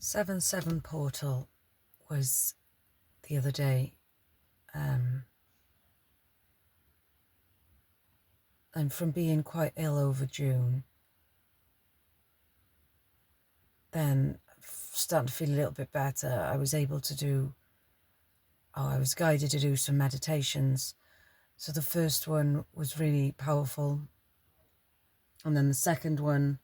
7-7 portal was the other day, and from being quite ill over June, then starting to feel a little bit better, I was able to do, I was guided to do some meditations. So the first one was really powerful, and then the second one,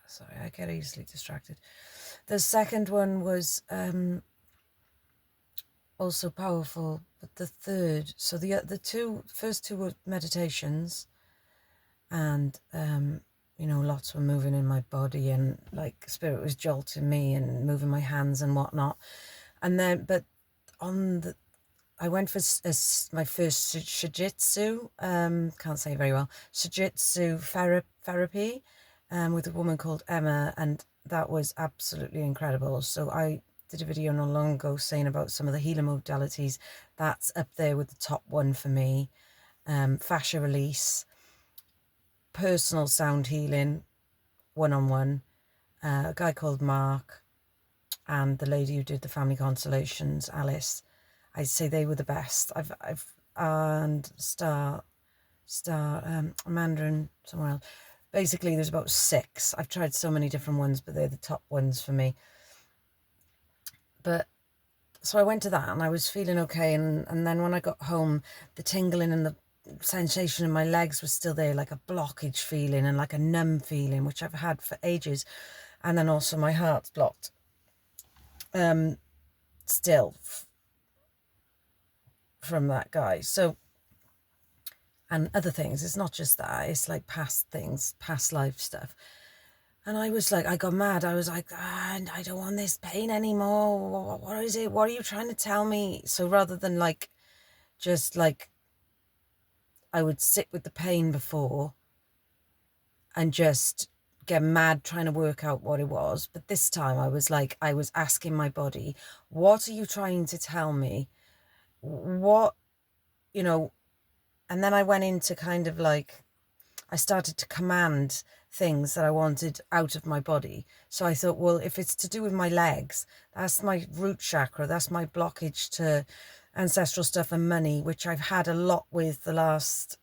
sorry, I get easily distracted. The second one was also powerful, but the third, so the first two were meditations, and you know, lots were moving in my body, and like spirit was jolting me and moving my hands and whatnot. And then, but on the, I went for my first shijitsu, can't say it very well, shijitsu therapy, with a woman called Emma, and that was absolutely incredible. So I did a video not long ago saying about some of the healing modalities. That's up there with the top one for me. Fascia release, personal sound healing, one-on-one, a guy called Mark, and the lady who did the family constellations, Alice. I'd say they were the best. And Amanda and somewhere else. Basically, there's about 6. I've tried so many different ones, but they're the top ones for me. But so I went to that, and I was feeling okay. And then when I got home, the tingling and the sensation in my legs was still there, like a blockage feeling and like a numb feeling, which I've had for ages. And then also my heart's blocked. Still from that guy. So, and other things, it's not just that, it's like past things, past life stuff. And I was like, I got mad. I was like, I don't want this pain anymore. What is it? What are you trying to tell me? So rather than like, just like, I would sit with the pain before and just get mad trying to work out what it was. But this time I was like, I was asking my body, what are you trying to tell me? What, you know, and then I went into kind of like, I started to command things that I wanted out of my body. So I thought, well, if it's to do with my legs, that's my root chakra, that's my blockage to ancestral stuff and money, which I've had a lot with the last,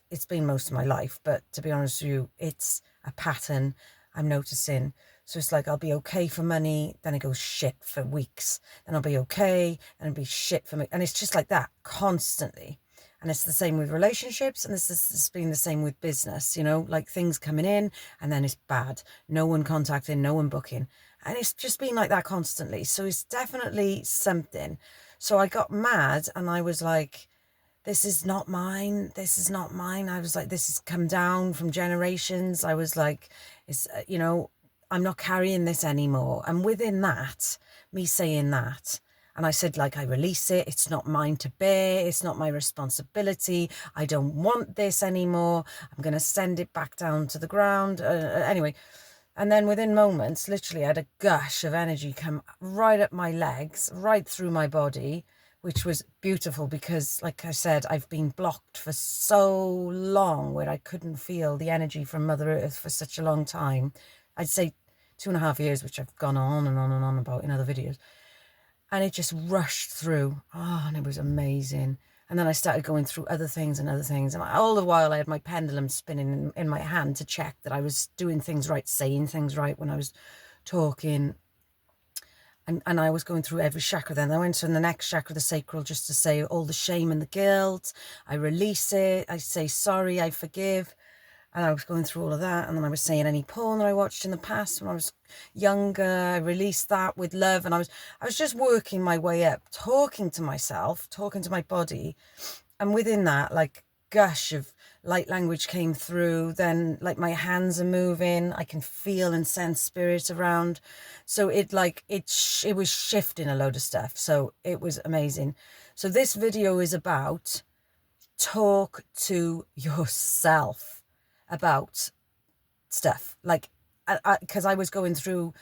it's been most of my life, but to be honest with you, it's a pattern I'm noticing. So it's like, I'll be okay for money, then it goes shit for weeks. Then I'll be okay, and it'll be shit for me. And it's just like that constantly. And it's the same with relationships, and this has been the same with business, you know, like things coming in and then it's bad. No one contacting, no one booking. And it's just been like that constantly. So it's definitely something. So I got mad, and I was like, this is not mine. This is not mine. I was like, this has come down from generations. I was like, it's, you know, I'm not carrying this anymore. And within that, me saying that, and I said, like, I release it. It's not mine to bear. It's not my responsibility. I don't want this anymore. I'm going to send it back down to the ground. Anyway, and then within moments, literally, I had a gush of energy come right up my legs, right through my body, which was beautiful because, like I said, I've been blocked for so long where I couldn't feel the energy from Mother Earth for such a long time. I'd say 2.5 years, which I've gone on and on and on about in other videos. And it just rushed through. Oh, and it was amazing. And then I started going through other things and other things. And all the while I had my pendulum spinning in my hand to check that I was doing things right, saying things right when I was talking. And I was going through every chakra then. I went to the next chakra, the sacral, just to say all the shame and the guilt. I release it. I say sorry, I forgive. And I was going through all of that. And then I was saying any porn that I watched in the past when I was younger, I released that with love. And I was just working my way up, talking to myself, talking to my body. And within that, like, gush of light language came through. Then, like, my hands are moving. I can feel and sense spirit around. So it, like, it was shifting a load of stuff. So it was amazing. So this video is about talk to yourself about stuff. Like, because I was going through,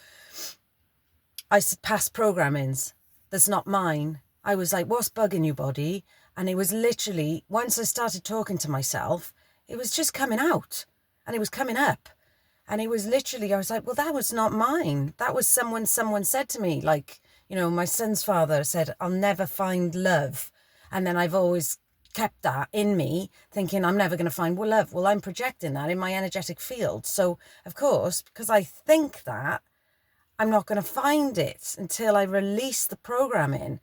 past programmings that's not mine. I was like, what's bugging you, body? And it was literally, once I started talking to myself, it was just coming out and it was coming up. And it was literally, I was like, well, that was not mine. That was someone said to me, like, you know, my son's father said, I'll never find love. And then I've always kept that in me, thinking I'm never going to find love. Well, I'm projecting that in my energetic field. So, of course, because I think that, I'm not going to find it until I release the programming.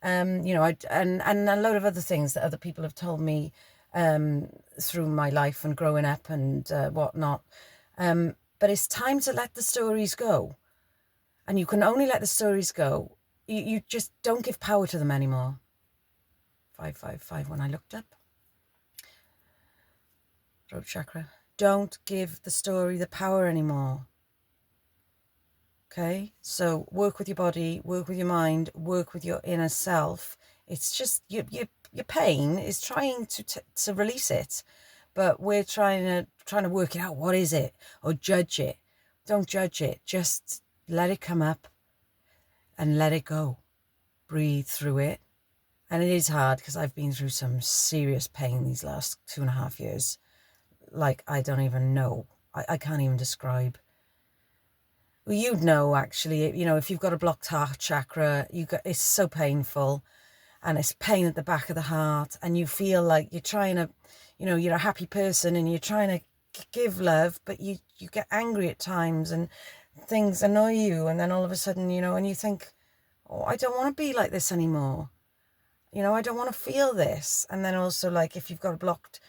You know, and a load of other things that other people have told me through my life and growing up and whatnot. But it's time to let the stories go. And you can only let the stories go. You just don't give power to them anymore. 555 when I looked up. Throat chakra. Don't give the story the power anymore. Okay, so work with your body, work with your mind, work with your inner self. It's just your pain is trying to release it, but we're trying to work it out. What is it? Or judge it. Don't judge it. Just let it come up and let it go. Breathe through it. And it is hard because I've been through some serious pain these last 2.5 years. Like, I don't even know. I can't even describe. Well, you'd know, actually, you know, if you've got a blocked heart chakra, it's so painful, and it's pain at the back of the heart, and you feel like you're trying to, you know, you're a happy person and you're trying to give love, but you get angry at times and things annoy you, and then all of a sudden, you know, and you think, oh, I don't want to be like this anymore. You know, I don't want to feel this. And then also, like, if you've got a blocked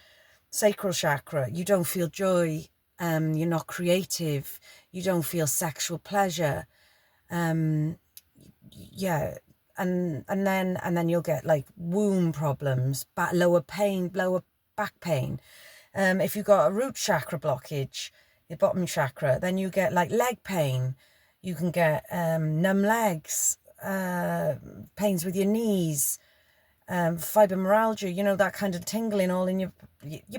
sacral chakra, you don't feel joy. You're not creative. You don't feel sexual pleasure. Yeah. And then you'll get like womb problems, lower back pain. If you've got a root chakra blockage, your bottom chakra, then you get like leg pain. You can get numb legs, pains with your knees, fibromyalgia, you know, that kind of tingling all in you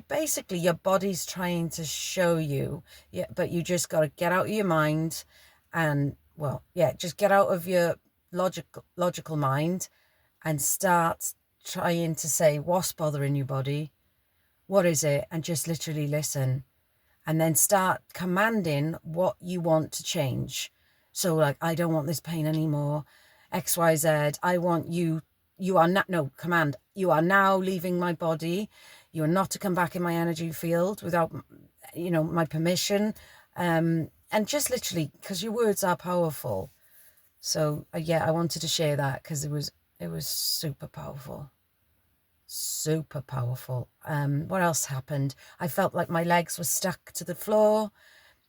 basically, your body's trying to show you, but you just got to get out of your mind and, well, just get out of your logical mind and start trying to say, what's bothering your body? What is it? And just literally listen, and then start commanding what you want to change. So, like, I don't want this pain anymore. XYZ, I want you are not, no, command, you are now leaving my body. You are not to come back in my energy field without, you know, my permission. And just literally, because your words are powerful. So I wanted to share that because it was super powerful. Super powerful. What else happened? I felt like my legs were stuck to the floor,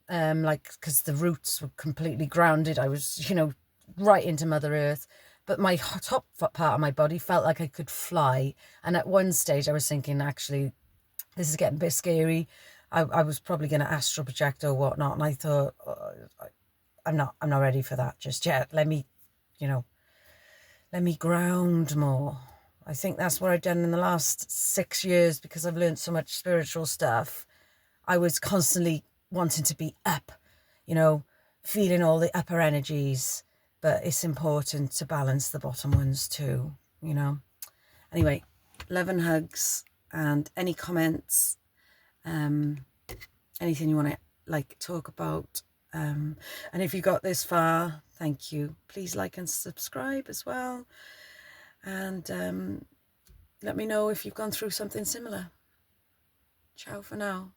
like, because the roots were completely grounded. I was, you know, right into Mother Earth. But my top part of my body felt like I could fly. And at one stage I was thinking, actually, this is getting a bit scary. I was probably going to astral project or whatnot. And I thought, I'm not ready for that just yet. Let me ground more. I think that's what I've done in the last 6 years, because I've learned so much spiritual stuff. I was constantly wanting to be up, you know, feeling all the upper energies. But it's important to balance the bottom ones too, you know. Anyway, love and hugs, and any comments, anything you want to like talk about. And if you got this far, thank you. Please like and subscribe as well. And let me know if you've gone through something similar. Ciao for now.